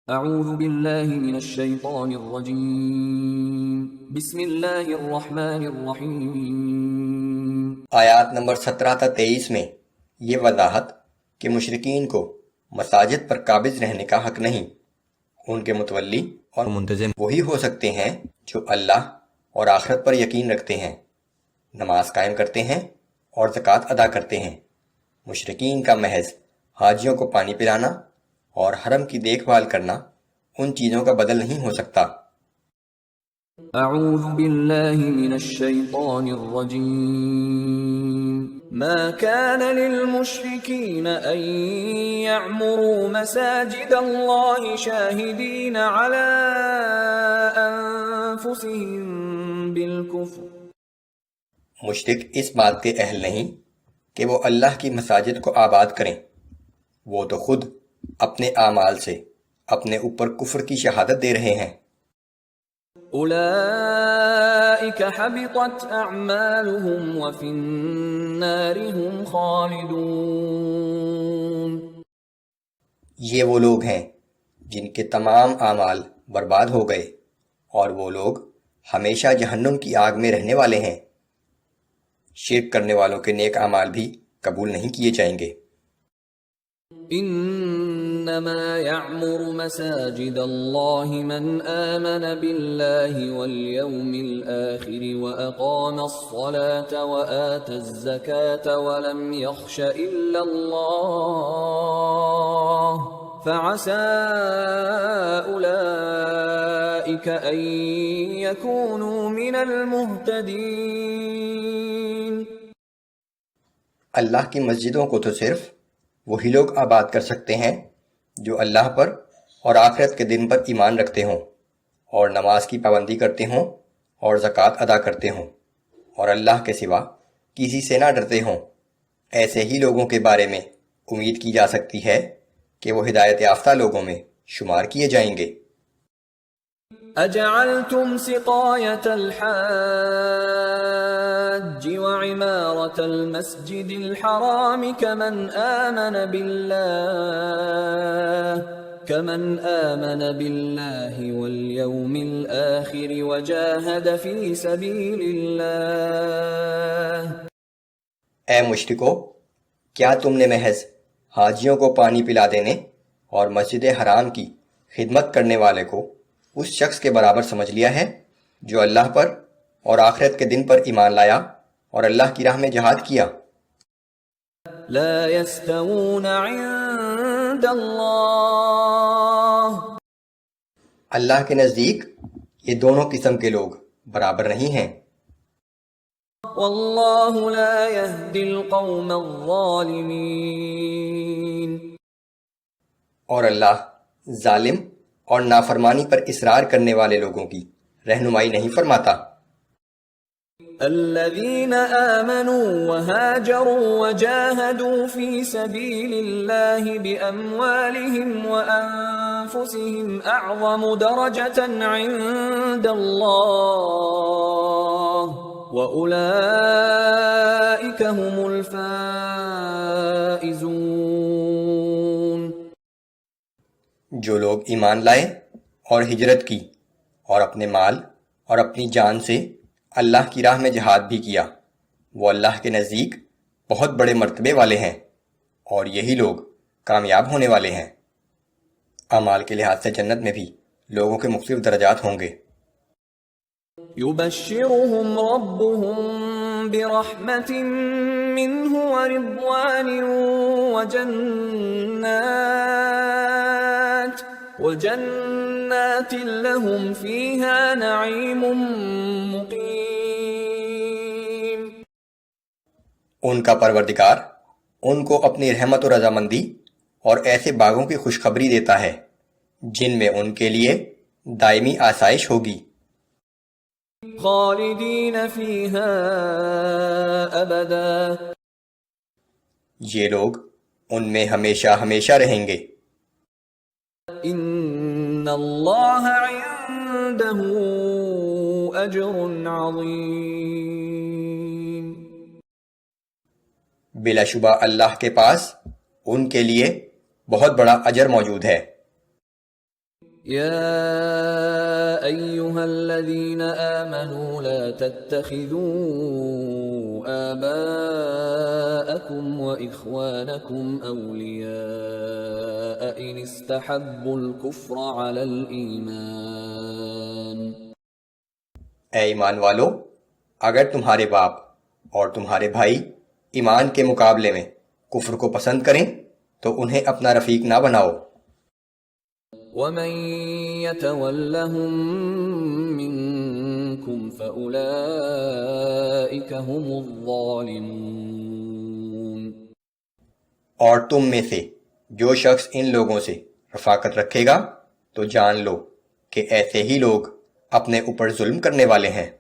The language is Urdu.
اعوذ باللہ من الشیطان الرجیم بسم اللہ الرحمن الرحیم۔ آیات نمبر 17 تا 23 میں یہ وضاحت کہ مشرکین کو مساجد پر قابض رہنے کا حق نہیں۔ ان کے متولی اور منتظم وہی ہو سکتے ہیں جو اللہ اور آخرت پر یقین رکھتے ہیں، نماز قائم کرتے ہیں اور زکوٰۃ ادا کرتے ہیں۔ مشرکین کا محض حاجیوں کو پانی پلانا اور حرم کی دیکھ بھال کرنا ان چیزوں کا بدل نہیں ہو سکتا۔ اعوذ باللہ من الشیطان الرجیم۔ ما كان للمشركين ان يعمروا مساجد الله شاهدين على انفسهم بالكفر۔ مشرک اس بات کے اہل نہیں کہ وہ اللہ کی مساجد کو آباد کریں، وہ تو خود اپنے اعمال سے اپنے اوپر کفر کی شہادت دے رہے ہیں۔ اولئک حبطت اعمالهم وفی النار هم خالدون۔ یہ وہ لوگ ہیں جن کے تمام اعمال برباد ہو گئے اور وہ لوگ ہمیشہ جہنم کی آگ میں رہنے والے ہیں۔ شرک کرنے والوں کے نیک اعمال بھی قبول نہیں کیے جائیں گے۔ انما يعمر مساجد الله من آمن بالله واليوم الآخر وأقام الصلاة وآتى الزكاة ولم يخش إلا الله فعسى أولئك أن يكونوا من المهتدين۔ اللہ کی مسجدوں کو تو صرف وہی لوگ آباد کر سکتے ہیں جو اللہ پر اور آخرت کے دن پر ایمان رکھتے ہوں اور نماز کی پابندی کرتے ہوں اور زکوٰۃ ادا کرتے ہوں اور اللہ کے سوا کسی سے نہ ڈرتے ہوں۔ ایسے ہی لوگوں کے بارے میں امید کی جا سکتی ہے کہ وہ ہدایت یافتہ لوگوں میں شمار کیے جائیں گے۔ اجعلتم سقاية الحاج وعمارة المسجد الحرام كمن آمن بالله واليوم الآخر وجاهد في سبيل الله۔ اے مشرکو، کیا تم نے محض حاجیوں کو پانی پلا دینے اور مسجد حرام کی خدمت کرنے والے کو اس شخص کے برابر سمجھ لیا ہے جو اللہ پر اور آخرت کے دن پر ایمان لایا اور اللہ کی راہ میں جہاد کیا؟ لا يستوون عند اللہ، اللہ کے نزدیک یہ دونوں قسم کے لوگ برابر نہیں ہیں۔ واللہ لا يهدی القوم الظالمین، اور اللہ ظالم اور نافرمانی پر اصرار کرنے والے لوگوں کی رہنمائی نہیں فرماتا۔ الذين آمنوا وهاجروا وجاهدوا في سبيل الله بأموالهم وأنفسهم أعظم درجة عند الله وأولئك هم الفائزون۔ جو لوگ ایمان لائے اور ہجرت کی اور اپنے مال اور اپنی جان سے اللہ کی راہ میں جہاد بھی کیا، وہ اللہ کے نزدیک بہت بڑے مرتبے والے ہیں اور یہی لوگ کامیاب ہونے والے ہیں۔ اعمال کے لحاظ سے جنت میں بھی لوگوں کے مختلف درجات ہوں گے۔ يبشرهم ربهم برحمة منه ورضوان وجنات لهم فيها نعيم مقيم۔ ان کا پروردگار ان کو اپنی رحمت و رضامندی اور ایسے باغوں کی خوشخبری دیتا ہے جن میں ان کے لیے دائمی آسائش ہوگی۔ خالدین فیہا ابدا، یہ لوگ ان میں ہمیشہ ہمیشہ رہیں گے۔ ان اللہ عنده اجر عظیم، بلا شبہ اللہ کے پاس ان کے لیے بہت بڑا اجر موجود ہے۔ يا أيها الذين آمنوا لا تتخذوا آباءكم وإخوانكم أولياء إن استحبوا الكفر على الإيمان. اے ایمان والو، اگر تمہارے باپ اور تمہارے بھائی ایمان کے مقابلے میں کفر کو پسند کریں تو انہیں اپنا رفیق نہ بناؤ. ومن يتولهم منكم فأولئك هم الظالمون. اور تم میں سے جو شخص ان لوگوں سے رفاقت رکھے گا تو جان لو کہ ایسے ہی لوگ اپنے اوپر ظلم کرنے والے ہیں.